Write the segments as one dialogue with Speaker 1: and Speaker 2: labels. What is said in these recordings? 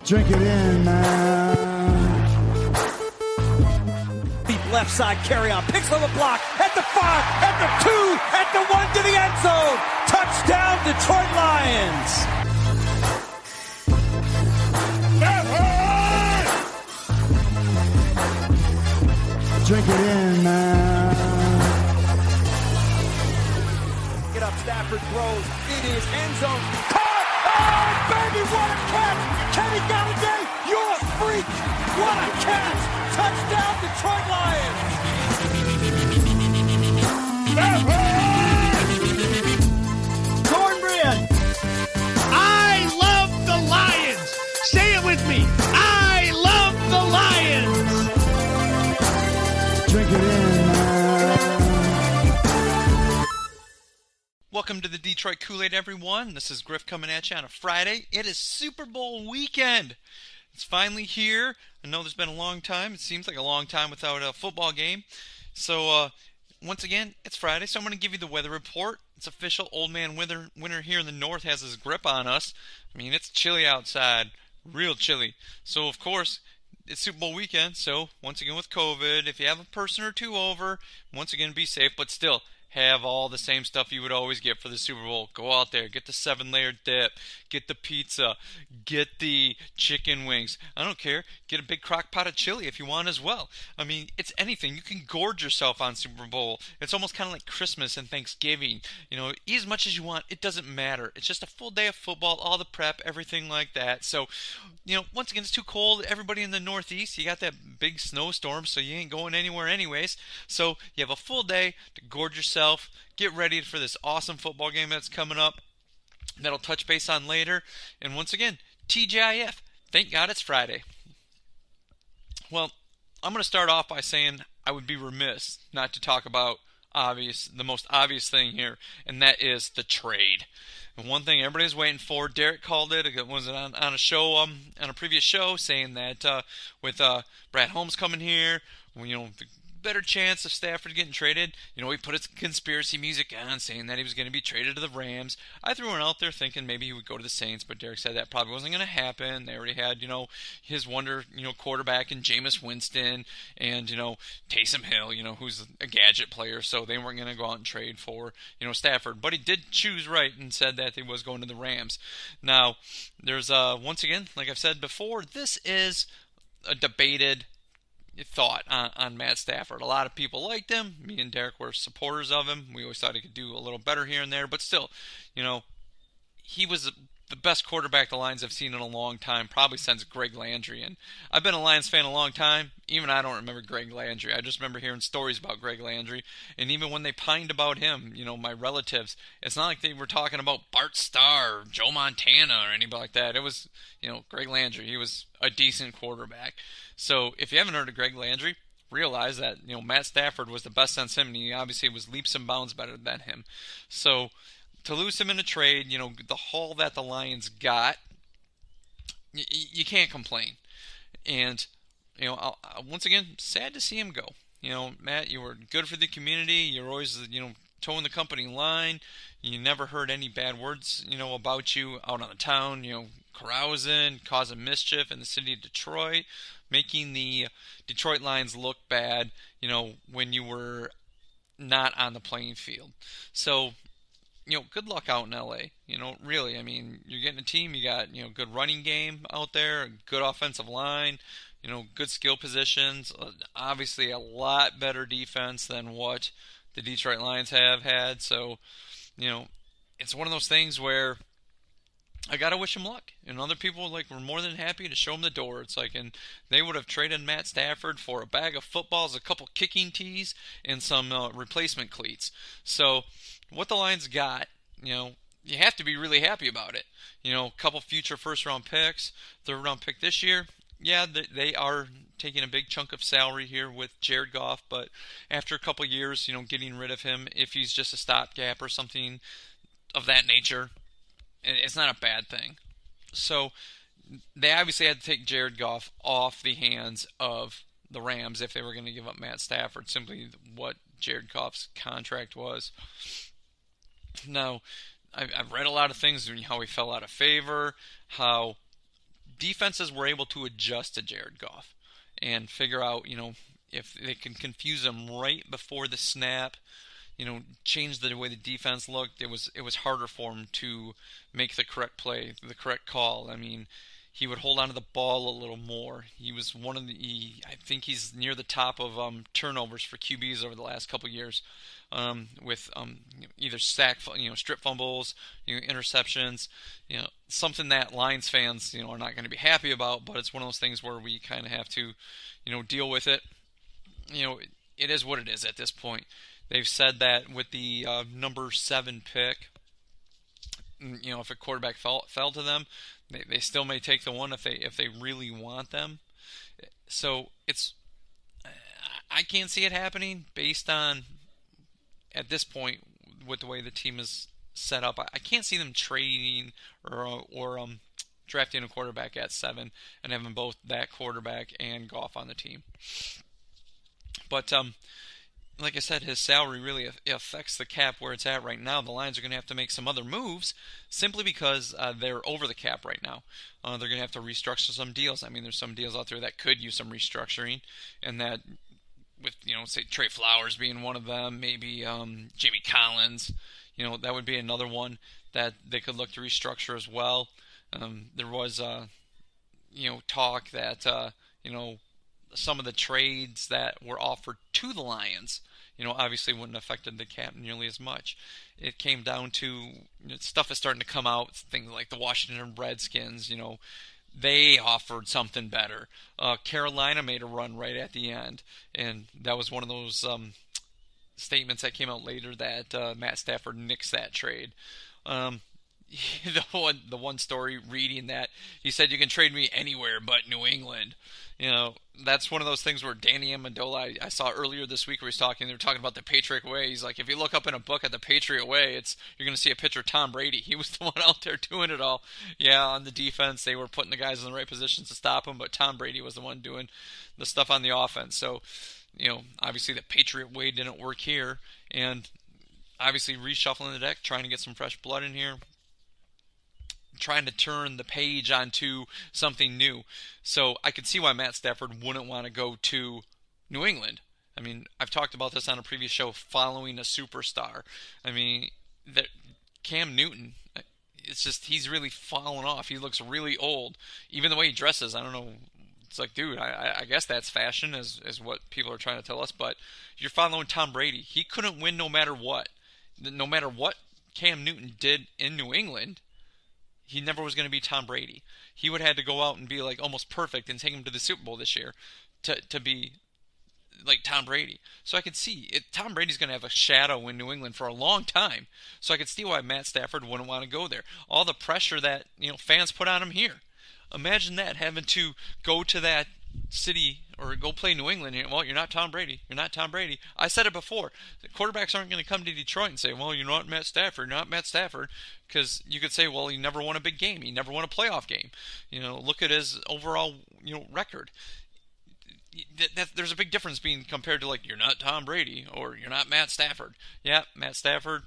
Speaker 1: Drink it in, man.
Speaker 2: Deep left side carry on. Picks on the block. At the 5. At the 2. At the 1 to the end zone. Touchdown, Detroit Lions.
Speaker 1: Drink it in, man.
Speaker 2: Get up, Stafford throws. It is end zone. Caught! Oh, baby, what a catch! Kenny Galladay, you're a freak! What a catch! Touchdown, Detroit Lions!
Speaker 3: Cornbread! I love the Lions! Say it with me! I love the Lions!
Speaker 1: Drink it in, man.
Speaker 4: Welcome to the Detroit Koolaid, everyone. This is Griff coming at you on a Friday. It is Super Bowl weekend. It's finally here. I know there's been a long time. It seems like a long time without a football game. So, once again, it's Friday, so I'm going to give you the weather report. It's official. Old man winter here in the north has his grip on us. I mean, it's chilly outside. Real chilly. So, of course, it's Super Bowl weekend. So, once again with COVID, if you have a person or two over, once again, be safe. But still, have all the same stuff you would always get for the Super Bowl. Go out there, get the 7-layer dip, get the pizza, get the chicken wings. I don't care. Get a big crock pot of chili if you want as well. I mean, it's anything. You can gorge yourself on Super Bowl. It's almost kind of like Christmas and Thanksgiving. You know, eat as much as you want. It doesn't matter. It's just a full day of football, all the prep, everything like that. So, you know, once again, it's too cold. Everybody in the Northeast, you got that big snowstorm, so you ain't going anywhere anyways. So you have a full day to gorge yourself. Get ready for this awesome football game that's coming up that'll touch base on later. And once again, TGIF, thank God it's Friday. Well, I'm going to start off by saying I would be remiss not to talk about the most obvious thing here, and that is the trade. And one thing everybody's waiting for, Derek called it. It was on a show, on a previous show, saying that with Brad Holmes coming here, you know, the better chance of Stafford getting traded. You know, he put his conspiracy music on, saying that he was going to be traded to the Rams. I threw one out there thinking maybe he would go to the Saints, but Derek said that probably wasn't going to happen. They already had, you know, his wonder, you know, quarterback in Jameis Winston and, you know, Taysom Hill, you know, who's a gadget player, so they weren't going to go out and trade for, you know, Stafford. But he did choose right and said that he was going to the Rams. Now, there's, once again, like I've said before, this is a debated thought on Matt Stafford. A lot of people liked him. Me and Derek were supporters of him. We always thought he could do a little better here and there, but still, you know, he was the best quarterback the Lions have seen in a long time, probably since Greg Landry. And I've been a Lions fan a long time. Even I don't remember Greg Landry. I just remember hearing stories about Greg Landry. And even when they pined about him, you know, my relatives, it's not like they were talking about Bart Starr or Joe Montana or anybody like that. It was, you know, Greg Landry. He was a decent quarterback. So if you haven't heard of Greg Landry, realize that, you know, Matt Stafford was the best since him, and he obviously was leaps and bounds better than him. So to lose him in a trade, you know, the haul that the Lions got, you can't complain. And, you know, once again, sad to see him go. You know, Matt, you were good for the community. You're always, you know, towing the company line. You never heard any bad words, you know, about you out on the town, you know, carousing, causing mischief in the city of Detroit, making the Detroit Lions look bad, you know, when you were not on the playing field. So, you know, good luck out in LA. You know, really, I mean, you're getting a team, you got, you know, good running game out there, a good offensive line, you know, good skill positions, obviously a lot better defense than what the Detroit Lions have had. So, you know, it's one of those things where I gotta wish him luck. And other people were more than happy to show him the door. It's like, and they would have traded Matt Stafford for a bag of footballs, a couple kicking tees, and some replacement cleats. So what the Lions got, you know, you have to be really happy about it. You know, a couple future first-round picks, third-round pick this year. Yeah, they are taking a big chunk of salary here with Jared Goff, but after a couple years, you know, getting rid of him, if he's just a stopgap or something of that nature, it's not a bad thing. So they obviously had to take Jared Goff off the hands of the Rams if they were going to give up Matt Stafford, simply what Jared Goff's contract was. Now, I've read a lot of things, how he fell out of favor, how defenses were able to adjust to Jared Goff and figure out, if they can confuse him right before the snap, change the way the defense looked, it was harder for him to make the correct play, the correct call. I mean, he would hold on to the ball a little more. He was I think he's near the top of turnovers for QBs over the last couple years, with either strip fumbles, interceptions, something that Lions fans, are not going to be happy about, but it's one of those things where we kind of have to, deal with it. It is what it is at this point. They've said that with the number 7 pick, if a quarterback fell to them, they still may take the one if they really want them. So I can't see it happening based on, at this point, with the way the team is set up. I can't see them trading or drafting a quarterback at 7 and having both that quarterback and Goff on the team. But like I said, his salary really affects the cap where it's at right now. The Lions are going to have to make some other moves simply because they're over the cap right now. They're going to have to restructure some deals. I mean, there's some deals out there that could use some restructuring, and that with, say Trey Flowers being one of them, maybe Jamie Collins, that would be another one that they could look to restructure as well. There was, talk that, some of the trades that were offered to the Lions, obviously wouldn't have affected the cap nearly as much. It came down to, stuff is starting to come out, things like the Washington Redskins, they offered something better. Carolina made a run right at the end, and that was one of those statements that came out later that Matt Stafford nixed that trade. The one story reading that he said, "You can trade me anywhere but New England." That's one of those things where Danny Amendola, I saw earlier this week where they were talking about the Patriot Way. He's like, if you look up in a book at the Patriot Way, you're going to see a picture of Tom Brady. He was the one out there doing it all. Yeah, on the defense, they were putting the guys in the right positions to stop him, but Tom Brady was the one doing the stuff on the offense. So, obviously the Patriot Way didn't work here, and obviously reshuffling the deck, trying to get some fresh blood in here, trying to turn the page onto something new. So I could see why Matt Stafford wouldn't want to go to New England. I mean, I've talked about this on a previous show, following a superstar. I mean, that Cam Newton, it's just, he's really fallen off. He looks really old. Even the way he dresses, I don't know. It's like, dude, I guess that's fashion, is what people are trying to tell us. But you're following Tom Brady. He couldn't win no matter what. No matter what Cam Newton did in New England, he never was going to be Tom Brady. He would have had to go out and be like almost perfect and take him to the Super Bowl this year to be like Tom Brady. So I could see it. Tom Brady's going to have a shadow in New England for a long time. So I could see why Matt Stafford wouldn't want to go there. All the pressure that fans put on him here. Imagine that, having to go to that city or go play New England. Well, you're not Tom Brady. You're not Tom Brady. I said it before. The quarterbacks aren't going to come to Detroit and say, well, you're not Matt Stafford. You're not Matt Stafford. Because you could say, well, he never won a big game. He never won a playoff game. Look at his overall record. There's a big difference being compared to, like, you're not Tom Brady or you're not Matt Stafford. Yeah, Matt Stafford,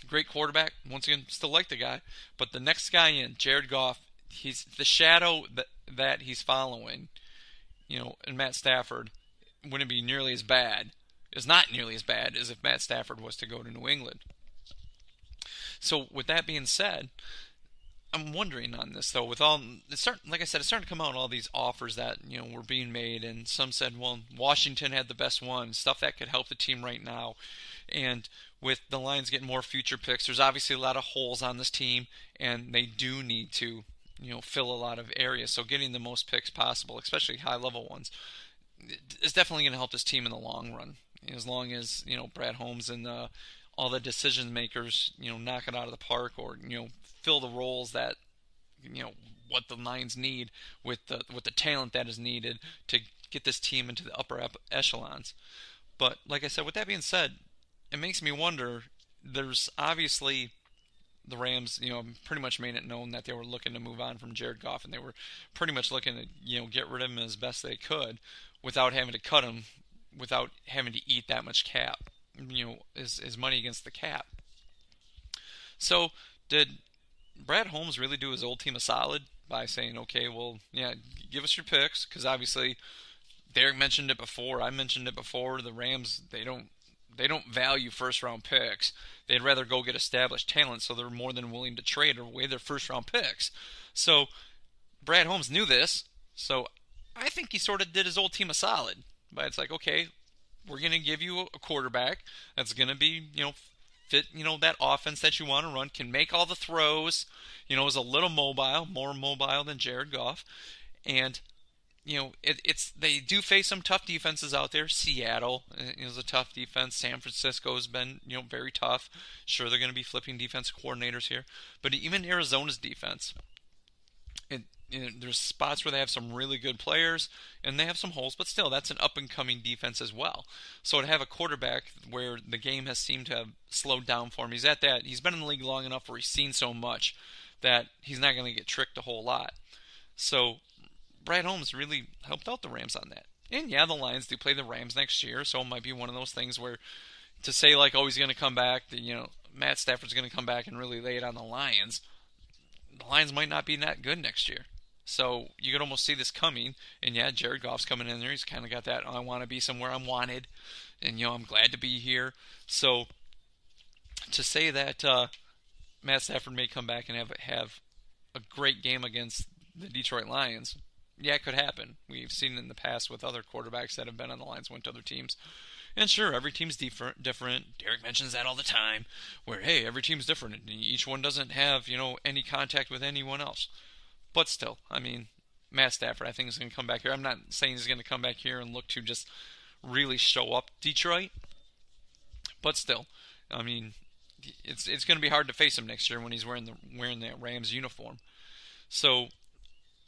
Speaker 4: great quarterback. Once again, still like the guy. But the next guy in, Jared Goff, he's the shadow that he's following, and Matt Stafford wouldn't be nearly as bad. It's not nearly as bad as if Matt Stafford was to go to New England. So with that being said, I'm wondering on this though. Like I said, it's starting to come out all these offers that were being made, and some said, well, Washington had the best one, stuff that could help the team right now. And with the Lions getting more future picks, there's obviously a lot of holes on this team, and they do need to fill a lot of areas. So getting the most picks possible, especially high-level ones, is definitely going to help this team in the long run. As long as, Brad Holmes and all the decision makers, knock it out of the park, or, fill the roles that, what the Lions need with the talent that is needed to get this team into the upper echelons. But like I said, with that being said, it makes me wonder, there's obviously the Rams, pretty much made it known that they were looking to move on from Jared Goff, and they were pretty much looking to, get rid of him as best they could without having to cut him, without having to eat that much cap, his money against the cap. So did Brad Holmes really do his old team a solid by saying, okay, well, yeah, give us your picks, because obviously Derek mentioned it before. I mentioned it before. The Rams, they don't value first-round picks. They'd rather go get established talent, so they're more than willing to trade away their first-round picks. So Brad Holmes knew this, so I think he sort of did his old team a solid. But it's like, okay, we're going to give you a quarterback that's going to be, fit, that offense that you want to run, can make all the throws, is a little mobile, more mobile than Jared Goff. And they do face some tough defenses out there. Seattle is a tough defense. San Francisco has been, very tough. Sure, they're going to be flipping defense coordinators here. But even Arizona's defense, there's spots where they have some really good players, and they have some holes, but still, that's an up-and-coming defense as well. So to have a quarterback where the game has seemed to have slowed down for him, he's been in the league long enough where he's seen so much that he's not going to get tricked a whole lot. So Brad Holmes really helped out the Rams on that. And yeah, the Lions do play the Rams next year, so it might be one of those things where to say like, oh, he's going to come back, Matt Stafford's going to come back and really lay it on the Lions might not be that good next year. So you could almost see this coming. And yeah, Jared Goff's coming in there. He's kind of got that, I want to be somewhere I'm wanted. And, I'm glad to be here. So to say that Matt Stafford may come back and have a great game against the Detroit Lions, yeah, it could happen. We've seen it in the past with other quarterbacks that have been on the Lions, went to other teams. And sure, every team's different. Derek mentions that all the time, where, hey, every team's different. And each one doesn't have, any contact with anyone else. But still, Matt Stafford, I think, is going to come back here. I'm not saying he's going to come back here and look to just really show up Detroit. But still, it's going to be hard to face him next year when he's wearing the Rams uniform. So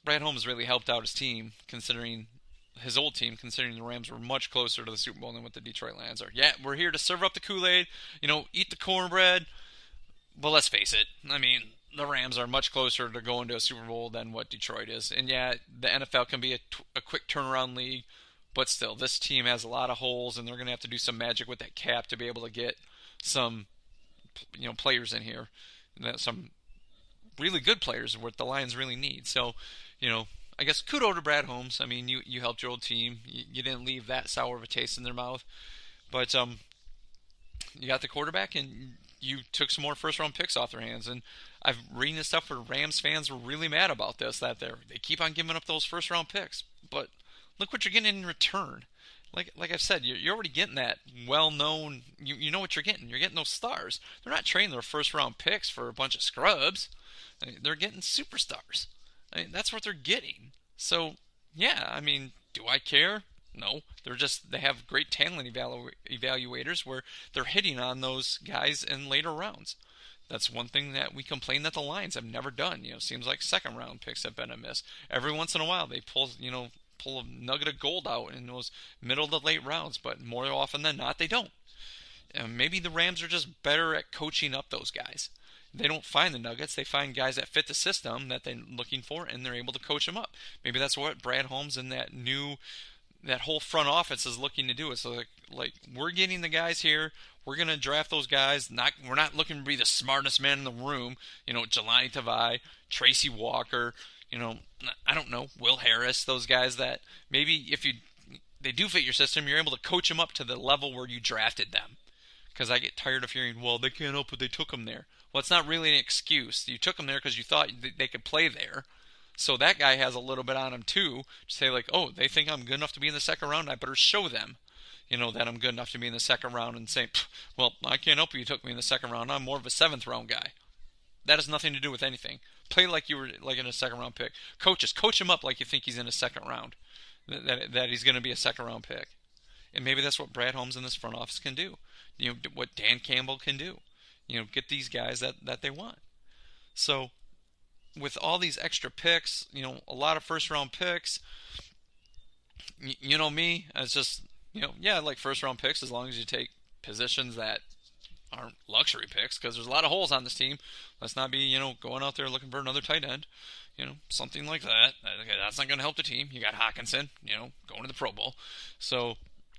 Speaker 4: Brad Holmes really helped out his team, considering the Rams were much closer to the Super Bowl than what the Detroit Lions are. Yeah, we're here to serve up the Kool-Aid, eat the cornbread. But let's face it, the Rams are much closer to going to a Super Bowl than what Detroit is. And yeah, the NFL can be a quick turnaround league, but still, this team has a lot of holes, and they're going to have to do some magic with that cap to be able to get some, players in here, some really good players, what the Lions really need. So, I guess kudos to Brad Holmes. You helped your old team. You didn't leave that sour of a taste in their mouth. But you got the quarterback, and you took some more first-round picks off their hands. And I've reading this stuff where Rams fans were really mad about this, that they keep on giving up those first-round picks. But look what you're getting in return. Like I've said, you're already getting that well-known. You know what you're getting. You're getting those stars. They're not trading their first-round picks for a bunch of scrubs. They're getting superstars. That's what they're getting. So, yeah, do I care? No. They have great talent evaluators where they're hitting on those guys in later rounds. That's one thing that we complain that the Lions have never done. Seems like second-round picks have been a miss. Every once in a while, they pull a nugget of gold out in those middle to late rounds, but more often than not, they don't. And maybe the Rams are just better at coaching up those guys. They don't find the nuggets. They find guys that fit the system that they're looking for, and they're able to coach them up. Maybe that's what Brad Holmes and that whole front office is looking to do. It's like we're getting the guys here. We're going to draft those guys. We're not looking to be the smartest man in the room. Jelani Tavai, Tracy Walker, I don't know, Will Harris, those guys that maybe if they do fit your system, you're able to coach them up to the level where you drafted them. Because I get tired of hearing, well, they can't help it, they took them there. Well, it's not really an excuse. You took them there because you thought they could play there. So that guy has a little bit on him too, to say like, oh, they think I'm good enough to be in the second round, I better show them, that I'm good enough to be in the second round, and say, well, I can't help you took me in the second round, I'm more of a seventh round guy. That has nothing to do with anything. Play like you were like in a second round pick. Coach him up like you think he's in a second round, that he's going to be a second round pick. And maybe that's what Brad Holmes in this front office can do. What Dan Campbell can do. Get these guys that they want. So with all these extra picks, a lot of first round picks, me, it's just, I like first round picks as long as you take positions that aren't luxury picks, because there's a lot of holes on this team. Let's not be, going out there looking for another tight end, something like that. That's not going to help the team. You got Hawkinson, going to the Pro Bowl. So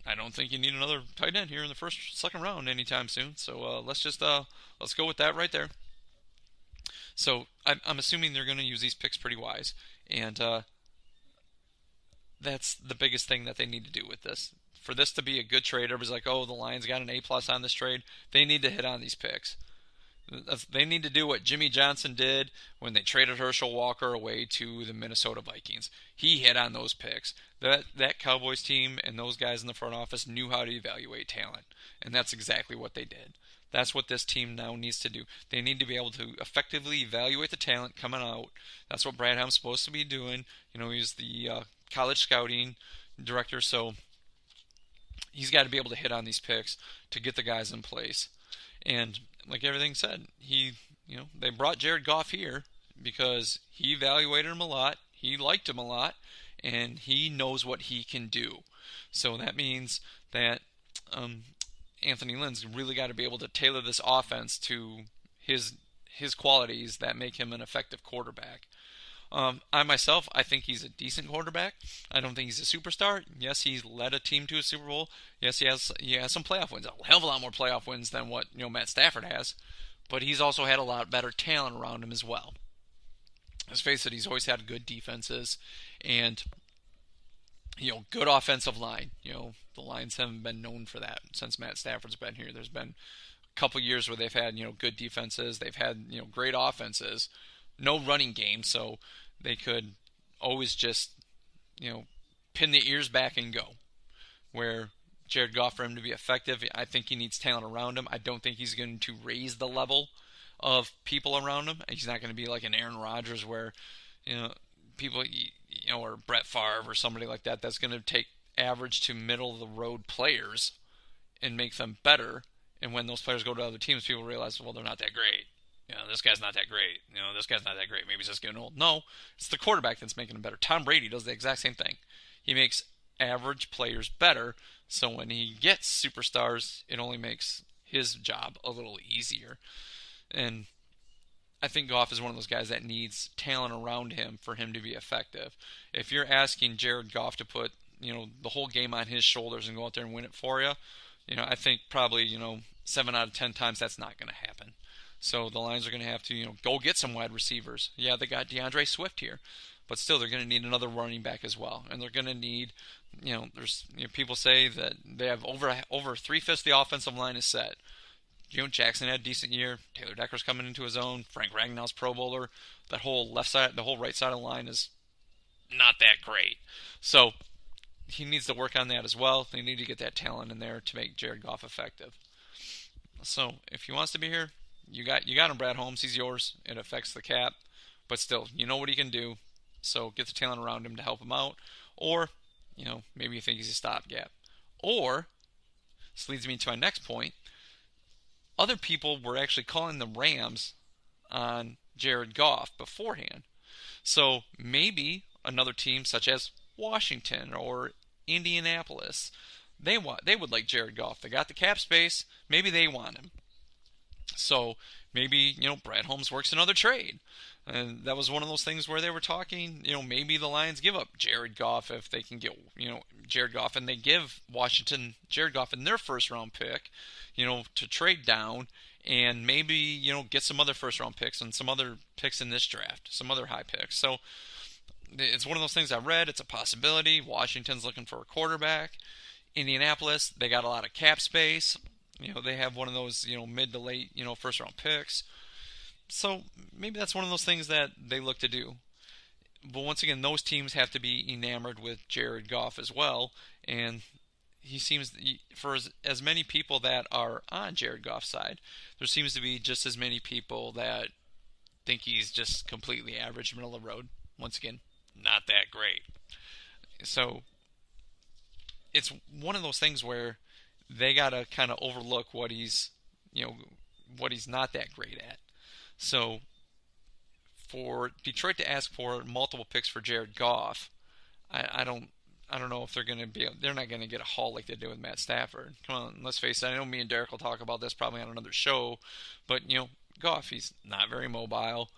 Speaker 4: I don't think you need another tight end here in the second round anytime soon. So let's go with that right there. So I'm assuming they're going to use these picks pretty wise, and that's the biggest thing that they need to do with this. For this to be a good trade, everybody's like, oh, the Lions got an A+ on this trade. They need to hit on these picks. They need to do what Jimmy Johnson did when they traded Herschel Walker away to the Minnesota Vikings. He hit on those picks. That Cowboys team and those guys in the front office knew how to evaluate talent, and that's exactly what they did. That's what this team now needs to do. They need to be able to effectively evaluate the talent coming out. That's what Brad Helm's supposed to be doing. He's the college scouting director, so he's got to be able to hit on these picks to get the guys in place. And like everything said, they brought Jared Goff here because he evaluated him a lot, he liked him a lot, and he knows what he can do. So that means that Anthony Lynn's really got to be able to tailor this offense to his qualities that make him an effective quarterback. I think he's a decent quarterback. I don't think he's a superstar. Yes, he's led a team to a Super Bowl. Yes, he has some playoff wins. A hell of a lot more playoff wins than what Matt Stafford has. But he's also had a lot better talent around him as well. Let's face it, he's always had good defenses and good offensive line. The Lions haven't been known for that since Matt Stafford's been here. There's been a couple years where they've had good defenses. They've had great offenses. No running game, so they could always just, pin the ears back and go. Where Jared Goff, for him to be effective, I think he needs talent around him. I don't think he's going to raise the level of people around him. He's not going to be like an Aaron Rodgers where, people, or Brett Favre or somebody like that that's going to take average to middle of the road players and make them better. And when those players go to other teams, people realize, well, they're not that great. This guy's not that great. This guy's not that great. Maybe he's just getting old. No, it's the quarterback that's making him better. Tom Brady does the exact same thing. He makes average players better, so when he gets superstars, it only makes his job a little easier. And I think Goff is one of those guys that needs talent around him for him to be effective. If you're asking Jared Goff to put, the whole game on his shoulders and go out there and win it for you, I think probably, 7 out of 10 times that's not going to happen. So the Lions are going to have to, go get some wide receivers. Yeah, they got DeAndre Swift here, but still they're going to need another running back as well. And they're going to need, there's people say that they have over 3/5 of the offensive line is set. Jackson had a decent year. Taylor Decker's coming into his own. Frank Ragnow's Pro Bowler. That whole left side, the whole right side of the line is not that great. So he needs to work on that as well. They need to get that talent in there to make Jared Goff effective. So if he wants to be here, you got him, Brad Holmes. He's yours. It affects the cap, but still, you know what he can do. So get the talent around him to help him out. Or, maybe you think he's a stopgap. Or, this leads me to my next point. Other people were actually calling the Rams on Jared Goff beforehand. So maybe another team such as Washington or Indianapolis, they would like Jared Goff. They got the cap space. Maybe they want him. So maybe, Brad Holmes works another trade. And that was one of those things where they were talking, maybe the Lions give up Jared Goff if they can get, Jared Goff, and they give Washington Jared Goff in their first round pick, to trade down and maybe, get some other first round picks and some other picks in this draft, some other high picks. So it's one of those things I read. It's a possibility. Washington's looking for a quarterback. Indianapolis, they got a lot of cap space. They have one of those, mid to late, first round picks. So maybe that's one of those things that they look to do. But once again, those teams have to be enamored with Jared Goff as well. And he seems, for as many people that are on Jared Goff's side, there seems to be just as many people that think he's just completely average, middle of the road. Once again, not that great. So it's one of those things where they got to kind of overlook what he's not that great at. So for Detroit to ask for multiple picks for Jared Goff, I don't know if they're not going to get a haul like they did with Matt Stafford. Come on, let's face it. I know me and Derek will talk about this probably on another show, but Goff, he's not very mobile.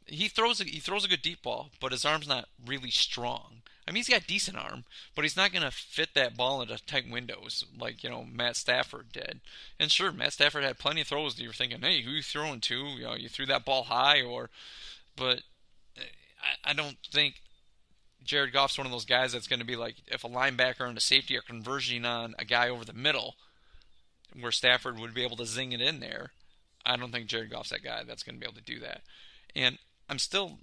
Speaker 4: He throws a good deep ball, but his arm's not really strong. I mean, he's got decent arm, but he's not going to fit that ball into tight windows like, Matt Stafford did. And sure, Matt Stafford had plenty of throws that you were thinking, hey, who are you throwing to? You threw that ball high, but I don't think Jared Goff's one of those guys that's going to be like, if a linebacker and a safety are converging on a guy over the middle where Stafford would be able to zing it in there, I don't think Jared Goff's that guy that's going to be able to do that. And I'm still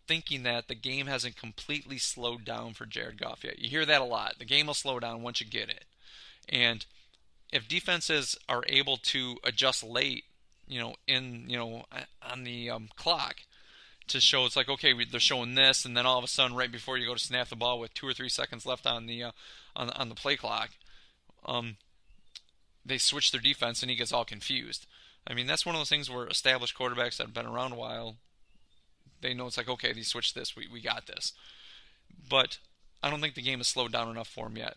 Speaker 4: thinking that the game hasn't completely slowed down for Jared Goff yet. You hear that a lot. The game will slow down once you get it. And if defenses are able to adjust late, on the clock, to show it's like, okay, they're showing this, and then all of a sudden, right before you go to snap the ball with 2 or 3 seconds left on the on the play clock, they switch their defense and he gets all confused. I mean, that's one of those things where established quarterbacks that have been around a while, they know it's like, okay, they switched this, we got this. But I don't think the game has slowed down enough for him yet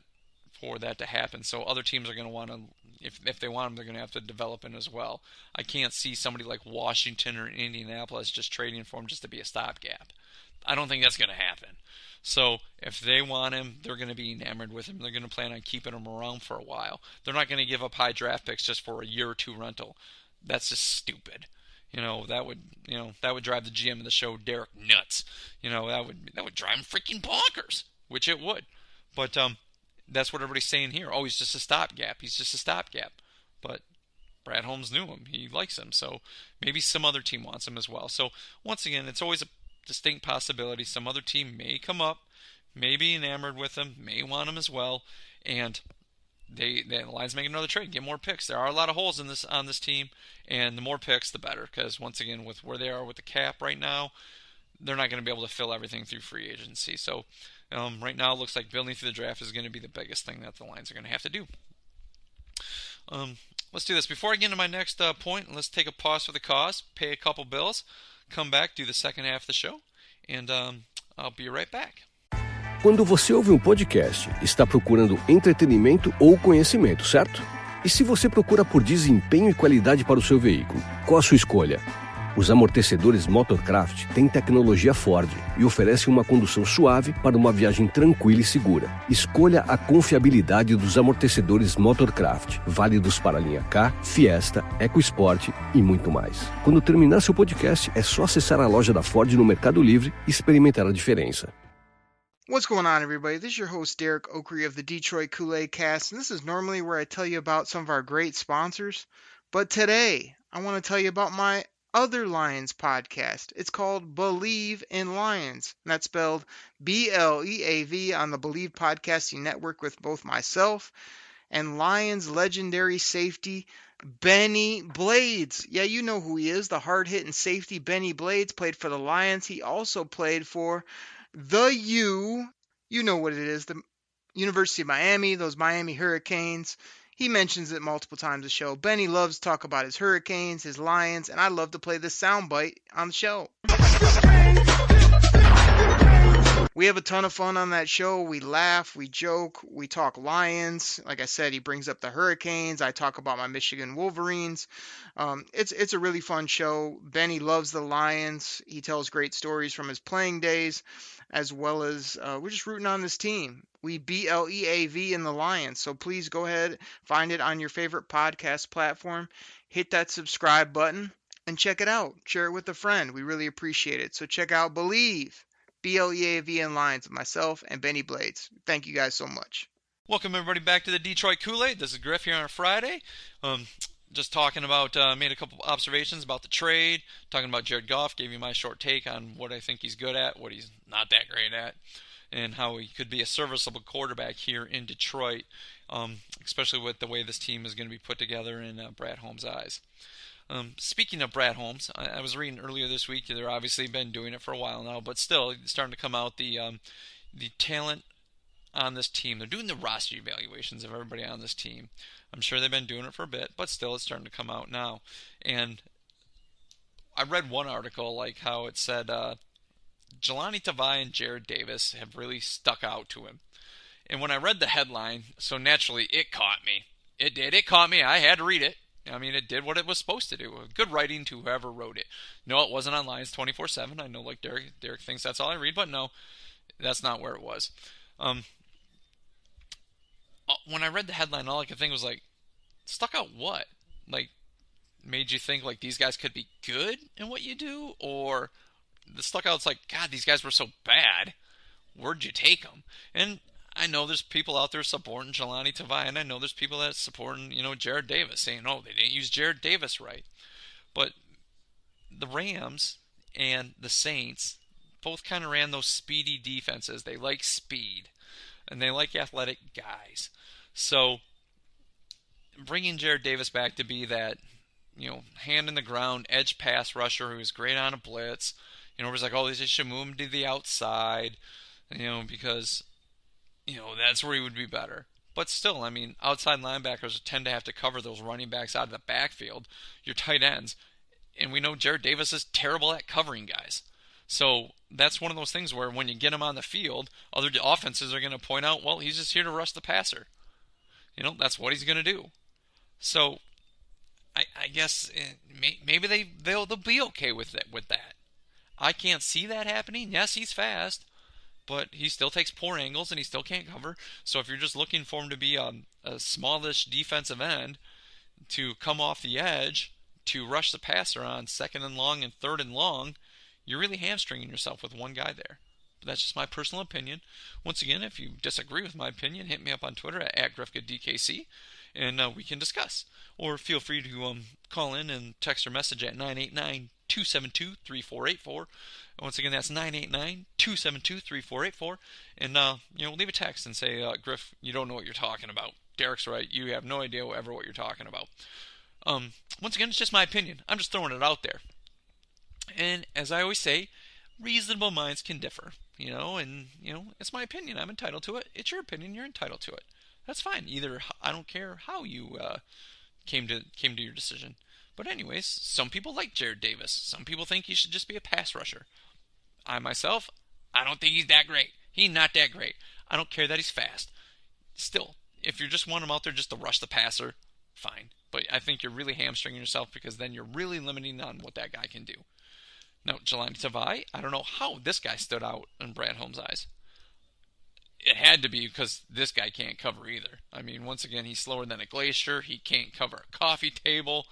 Speaker 4: for that to happen. So other teams are going to want to, if they want him, they're going to have to develop him as well. I can't see somebody like Washington or Indianapolis just trading for him just to be a stopgap. I don't think that's going to happen. So if they want him, they're going to be enamored with him. They're going to plan on keeping him around for a while. They're not going to give up high draft picks just for a year or two rental. That's just stupid. That would drive the GM of the show, Derek, nuts. That would drive him freaking bonkers, which it would. But that's what everybody's saying here. Oh, he's just a stopgap. He's just a stopgap. But Brad Holmes knew him. He likes him. So maybe some other team wants him as well. So once again, it's always a distinct possibility. Some other team may come up, may be enamored with him, may want him as well, and the Lions make another trade, get more picks. There are a lot of holes on this team, and the more picks, the better. Because once again, with where they are with the cap right now, they're not going to be able to fill everything through free agency. So right now, it looks like building through the draft is going to be the biggest thing that the Lions are going to have to do. Let's do this. Before I get into my next point, let's take a pause for the cause, pay a couple bills, come back, do the second half of the show, and I'll be right back.
Speaker 5: Quando você ouve podcast, está procurando entretenimento ou conhecimento, certo? E se você procura por desempenho e qualidade para o seu veículo, qual a sua escolha? Os amortecedores Motorcraft têm tecnologia Ford e oferecem uma condução suave para uma viagem tranquila e segura. Escolha a confiabilidade dos amortecedores Motorcraft, válidos para a linha K, Fiesta, EcoSport e muito mais. Quando terminar seu podcast, é só acessar a loja da Ford no Mercado Livre e experimentar a diferença.
Speaker 6: What's going on, everybody? This is your host, Derek Oakrey of the Detroit Koolaid Cast, and this is normally where I tell you about some of our great sponsors. But today, I want to tell you about my other Lions podcast. It's called Believe in Lions, and that's spelled BLEAV on the Believe Podcasting Network with both myself and Lions legendary safety Benny Blades. Yeah, you know who he is, the hard-hitting safety Benny Blades. Played for the Lions. He also played for the U, you know what it is, the University of Miami, those Miami Hurricanes. He mentions it multiple times on the show. Benny loves to talk about his Hurricanes, his Lions, and I love to play this soundbite on the show. We have a ton of fun on that show. We laugh, we joke, we talk Lions. Like I said, he brings up the Hurricanes. I talk about my Michigan Wolverines. It's a really fun show. Benny loves the Lions. He tells great stories from his playing days, as well as we're just rooting on this team. We BLEAV in the Lions. So please go ahead, find it on your favorite podcast platform. Hit that subscribe button and check it out. Share it with a friend. We really appreciate it. So check out Believe, BLEAV in Lions, myself and Benny Blades. Thank you guys so much.
Speaker 4: Welcome everybody back to the Detroit Koolaid. This is Griff here on a Friday. Just talking about, made a couple observations about the trade, talking about Jared Goff, gave you my short take on what I think he's good at, what he's not that great at, and how he could be a serviceable quarterback here in Detroit, especially with the way this team is going to be put together in Brad Holmes' eyes. Speaking of Brad Holmes, I was reading earlier this week, they're obviously been doing it for a while now, but still, it's starting to come out, the talent on this team. They're doing the roster evaluations of everybody on this team. I'm sure they've been doing it for a bit, but still it's starting to come out now. And I read one article like how it said Jelani Tavai and Jared Davis have really stuck out to him. And when I read the headline, so naturally it caught me. It did. It caught me. I had to read it. I mean, it did what it was supposed to do. Good writing to whoever wrote it. No, it wasn't on Lions 24/7. I know, like Derek thinks that's all I read, but no. That's not where it was. When I read the headline, all I could think was like, stuck out what? Like, made you think like these guys could be good in what you do? Or the stuck out's like, God, these guys were so bad. Where'd you take them? And I know there's people out there supporting Jelani Tavai, and I know there's people that supporting, Jared Davis, saying, oh, they didn't use Jared Davis right. But the Rams and the Saints both kind of ran those speedy defenses. They like speed, and they like athletic guys. So bringing Jared Davis back to be that, hand in the ground, edge pass rusher who's great on a blitz. Everybody's like, oh, they should move him to the outside, because, that's where he would be better. But still, outside linebackers tend to have to cover those running backs out of the backfield, your tight ends. And we know Jared Davis is terrible at covering guys. So that's one of those things where when you get him on the field, other offenses are going to point out, well, he's just here to rush the passer. That's what he's going to do. So I guess maybe they'll be okay with that. I can't see that happening. Yes, he's fast, but he still takes poor angles and he still can't cover. So if you're just looking for him to be a smallish defensive end to come off the edge to rush the passer on 2nd and long and 3rd and long, you're really hamstringing yourself with one guy there. But that's just my personal opinion. Once again, if you disagree with my opinion, hit me up on Twitter at GriffGoodDKC, and we can discuss. Or feel free to call in and text or message at 989-272-3484. Once again, that's 989-272-3484. And, leave a text and say, Griff, you don't know what you're talking about. Derek's right. You have no idea what you're talking about. Once again, it's just my opinion. I'm just throwing it out there. And as I always say, reasonable minds can differ, and, it's my opinion. I'm entitled to it. It's your opinion. You're entitled to it. That's fine. Either, I don't care how you came to your decision. But anyways, some people like Jared Davis. Some people think he should just be a pass rusher. I myself, I don't think he's that great. He's not that great. I don't care that he's fast. Still, if you just want him out there just to rush the passer, fine. But I think you're really hamstringing yourself because then you're really limiting on what that guy can do. Now, Jelani Tavai, I don't know how this guy stood out in Brad Holmes' eyes. It had to be because this guy can't cover either. Once again, he's slower than a glacier. He can't cover a coffee table.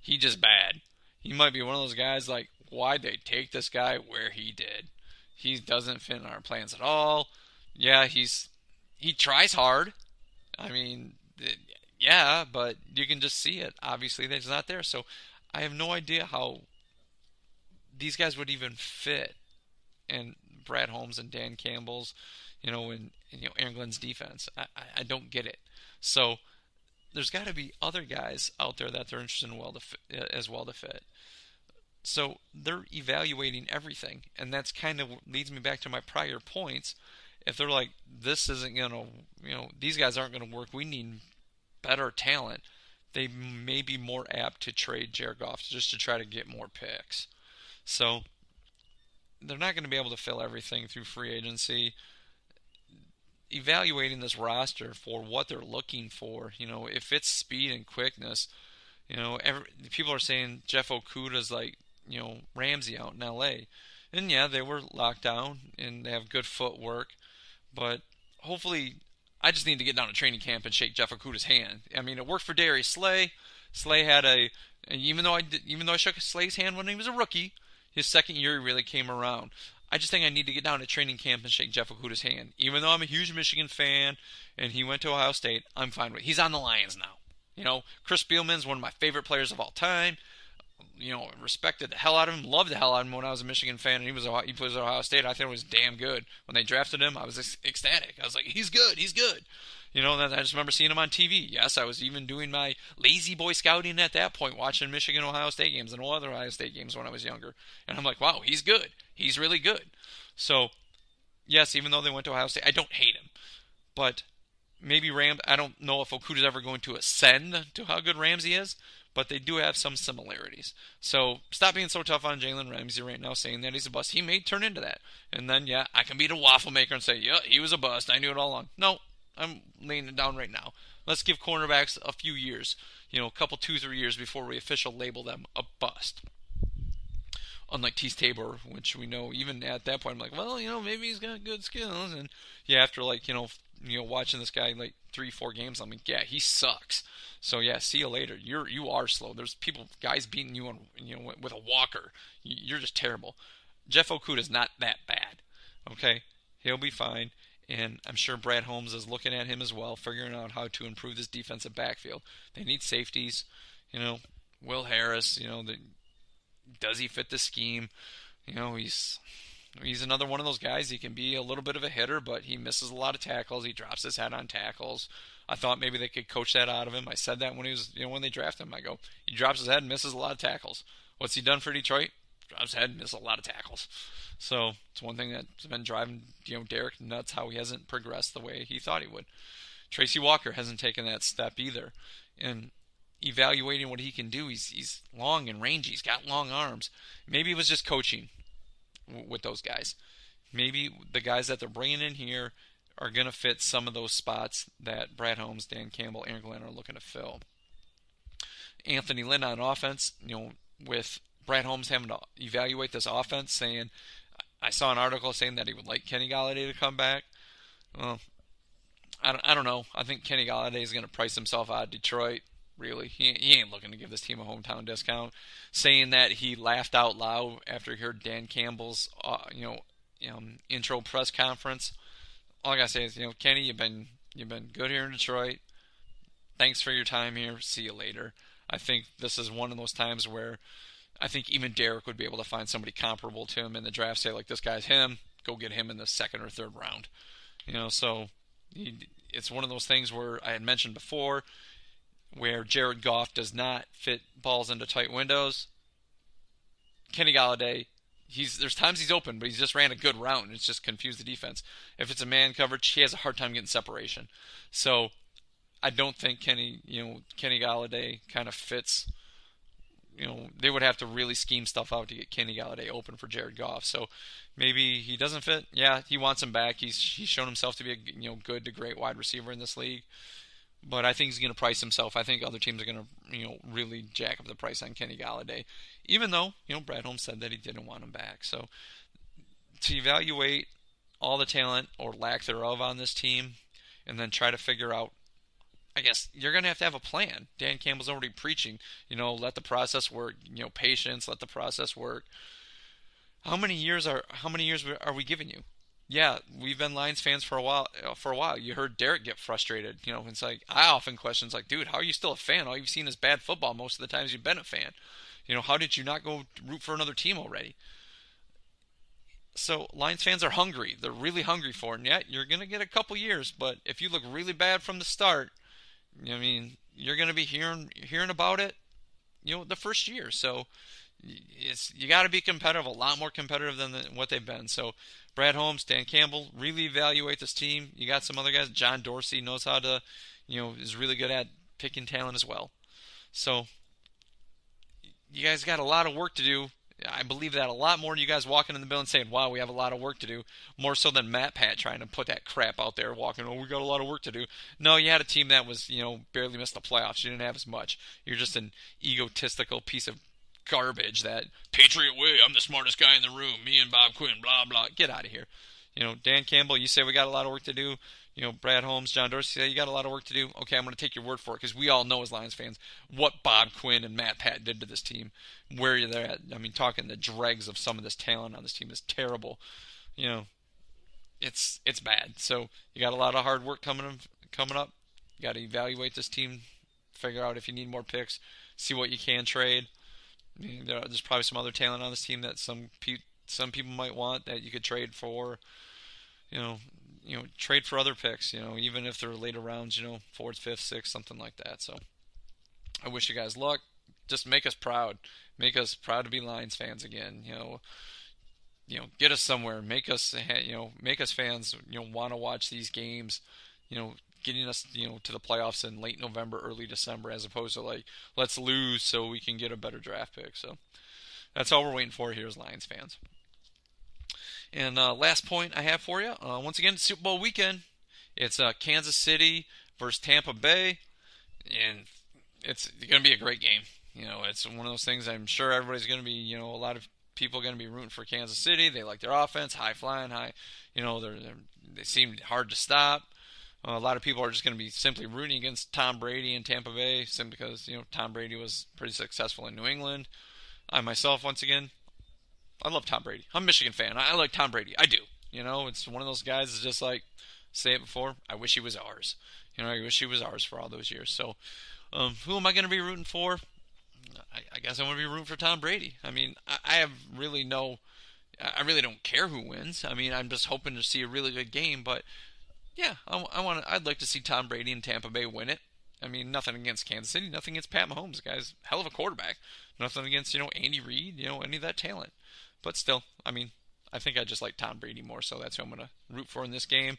Speaker 4: He's just bad. He might be one of those guys like, why'd they take this guy where he did? He doesn't fit in our plans at all. Yeah, he tries hard. Yeah, but you can just see it. Obviously, that he's not there. So I have no idea how these guys would even fit in Brad Holmes and Dan Campbell's, and Aaron Glenn's defense. I don't get it. So there's got to be other guys out there that they're interested in as well to fit. So they're evaluating everything, and that's kind of leads me back to my prior points. If they're like, this isn't these guys aren't going to work, we need better talent, they may be more apt to trade Jared Goff just to try to get more picks. So they're not going to be able to fill everything through free agency. Evaluating this roster for what they're looking for, if it's speed and quickness, people are saying Jeff Okudah's like, Ramsey out in L.A. And yeah, they were locked down and they have good footwork, but hopefully, I just need to get down to training camp and shake Jeff Okudah's hand. It worked for Darius Slay. Slay had even though I shook Slay's hand when he was a rookie, his second year he really came around. I just think I need to get down to training camp and shake Jeff Okudah's hand. Even though I'm a huge Michigan fan and he went to Ohio State, I'm fine with it. He's on the Lions now. Chris Spielman's one of my favorite players of all time. Respected the hell out of him, loved the hell out of him when I was a Michigan fan, and he plays at Ohio State. I think it was damn good. When they drafted him, I was ecstatic. I was like, he's good. And I just remember seeing him on TV. Yes, I was even doing my lazy boy scouting at that point, watching Michigan Ohio State games and all other Ohio State games when I was younger. And I'm like, wow, he's good. He's really good. So, yes, even though they went to Ohio State, I don't hate him. But maybe I don't know if Okudah's ever going to ascend to how good Ramsey is, but they do have some similarities. So stop being so tough on Jalen Ramsey right now, saying that he's a bust. He may turn into that. And then, yeah, I can be the waffle maker and say, yeah, he was a bust. I knew it all along. No, I'm laying it down right now. Let's give cornerbacks a few years, a couple, 2-3 years before we officially label them a bust. unlike Tease Tabor, which we know even at that point, I'm like, well, maybe he's got good skills. And yeah, after like, watching this guy like 3-4 games, I'm like, yeah, he sucks. So yeah, see you later. You are slow. There's guys beating you on, with a walker. You're just terrible. Jeff Okudah's not that bad. Okay, he'll be fine. And I'm sure Brad Holmes is looking at him as well, figuring out how to improve this defensive backfield. They need safeties. Will Harris, does he fit the scheme? He's another one of those guys. He can be a little bit of a hitter, but he misses a lot of tackles. He drops his head on tackles. I thought maybe they could coach that out of him. I said that when when they drafted him. I go, he drops his head and misses a lot of tackles. What's he done for Detroit? Drops his head and misses a lot of tackles. So it's one thing that's been driving Derek nuts, how he hasn't progressed the way he thought he would. Tracy Walker hasn't taken that step either. And evaluating what he can do, he's long and rangy. He's got long arms. Maybe it was just coaching with those guys. Maybe the guys that they're bringing in here are going to fit some of those spots that Brad Holmes, Dan Campbell, Aaron Glenn are looking to fill. Anthony Lynn on offense, with Brad Holmes having to evaluate this offense, saying, I saw an article saying that he would like Kenny Golladay to come back. Well, I don't know. I think Kenny Golladay is going to price himself out of Detroit. Really, he ain't looking to give this team a hometown discount. Saying that he laughed out loud after he heard Dan Campbell's intro press conference. All I gotta say is, Kenny, you've been good here in Detroit. Thanks for your time here. See you later. I think this is one of those times where I think even Derek would be able to find somebody comparable to him in the draft. Say, like, this guy's him. Go get him in the second or third round. So it's one of those things where I had mentioned before, where Jared Goff does not fit balls into tight windows. Kenny Golladay, there's times he's open, but he's just ran a good route, and it's just confused the defense. If it's a man coverage, he has a hard time getting separation. So I don't think Kenny Golladay kind of fits. They would have to really scheme stuff out to get Kenny Golladay open for Jared Goff. So maybe he doesn't fit. Yeah, he wants him back. He's shown himself to be a good to great wide receiver in this league. But I think he's going to price himself. I think other teams are going to, really jack up the price on Kenny Golladay, even though, Brad Holmes said that he didn't want him back. So to evaluate all the talent or lack thereof on this team, and then try to figure out, I guess you're going to have a plan. Dan Campbell's already preaching, let the process work, patience, let the process work. How many years are we giving you? Yeah, we've been Lions fans for a while. You heard Derek get frustrated. It's like, I often question, it's like, dude, how are you still a fan? All you've seen is bad football most of the times you've been a fan. How did you not go root for another team already? So Lions fans are hungry. They're really hungry for it. And yeah, you're going to get a couple years, but if you look really bad from the start, you're going to be hearing about it, the first year. So you got to be competitive, a lot more competitive than what they've been. So Brad Holmes, Dan Campbell, really evaluate this team. You got some other guys. John Dorsey knows how to, is really good at picking talent as well. So you guys got a lot of work to do. I believe that a lot more than you guys walking in the building saying, wow, we have a lot of work to do. More so than Matt Pat trying to put that crap out there, walking, we got a lot of work to do. No, you had a team that was, barely missed the playoffs. You didn't have as much. You're just an egotistical piece of garbage that, Patriot way, I'm the smartest guy in the room, me and Bob Quinn, blah, blah. Get out of here. Dan Campbell, you say we got a lot of work to do. Brad Holmes, John Dorsey say you got a lot of work to do. Okay, I'm going to take your word for it because we all know as Lions fans what Bob Quinn and Matt Pat did to this team. Where they're at. I mean, talking the dregs of some of this talent on this team is terrible. It's bad. So you got a lot of hard work coming up. You got to evaluate this team, figure out if you need more picks, see what you can trade. There's probably some other talent on this team that some people might want that you could trade for. Trade for other picks, even if they're later rounds, 4th, 5th, 6th, something like that. So I wish you guys luck. Just make us proud. Make us proud to be Lions fans again. Get us somewhere. Make us fans, want to watch these games, getting us, to the playoffs in late November, early December, as opposed to like, let's lose so we can get a better draft pick. So that's all we're waiting for here as Lions fans. And last point I have for you, once again, Super Bowl weekend. It's Kansas City versus Tampa Bay, and it's going to be a great game. It's one of those things I'm sure everybody's going to be, a lot of people are going to be rooting for Kansas City. They like their offense, high flying, high. They seem hard to stop. A lot of people are just going to be simply rooting against Tom Brady in Tampa Bay, simply because Tom Brady was pretty successful in New England. I myself, once again, I love Tom Brady. I'm a Michigan fan. I like Tom Brady. I do. It's one of those guys that's just like, say it before, I wish he was ours. I wish he was ours for all those years. So, who am I going to be rooting for? I guess I want to be rooting for Tom Brady. I mean, I really don't care who wins. I mean, I'm just hoping to see a really good game, but yeah, I'd like to see Tom Brady and Tampa Bay win it. I mean, nothing against Kansas City, nothing against Pat Mahomes. The guy's hell of a quarterback. Nothing against, Andy Reid, any of that talent. But still, I mean, I think I just like Tom Brady more, so that's who I'm going to root for in this game.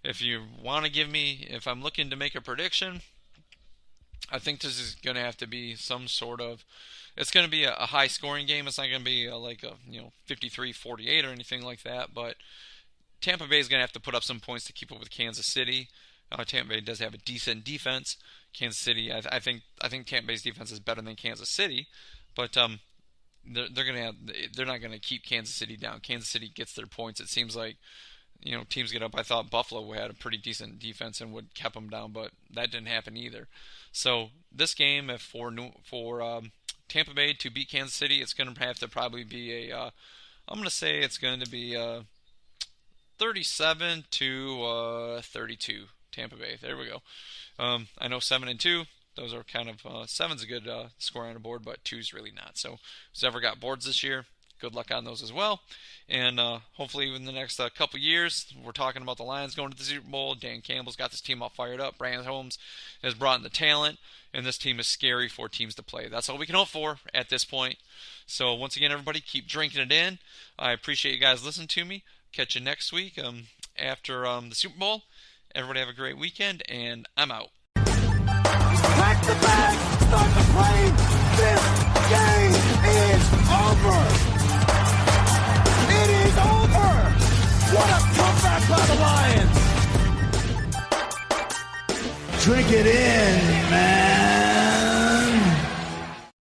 Speaker 4: If you want to if I'm looking to make a prediction, I think this is going to have to be some sort of, it's going to be a high-scoring game. It's not going to be like a 53-48 or anything like that, but Tampa Bay is going to have to put up some points to keep up with Kansas City. Tampa Bay does have a decent defense. Kansas City, I think Tampa Bay's defense is better than Kansas City, but they're not going to keep Kansas City down. Kansas City gets their points. It seems like teams get up. I thought Buffalo had a pretty decent defense and would kept them down, but that didn't happen either. So this game, if for Tampa Bay to beat Kansas City, it's going to have to probably be I'm going to say it's going to be 37-32 Tampa Bay. There we go. I know 7-2. Those are kind of 7's a good score on the board, but 2's really not. So who's ever got boards this year, good luck on those as well. And hopefully in the next couple years, we're talking about the Lions going to the Super Bowl. Dan Campbell's got this team all fired up. Brandon Holmes has brought in the talent, and this team is scary for teams to play. That's all we can hope for at this point. So once again, everybody, keep drinking it in. I appreciate you guys listening to me. Catch you next week after the Super Bowl. Everybody have a great weekend, and I'm out.
Speaker 2: Pack the bag, start the plane. This game is over. It is over. What a comeback by the Lions.
Speaker 1: Drink it in, man.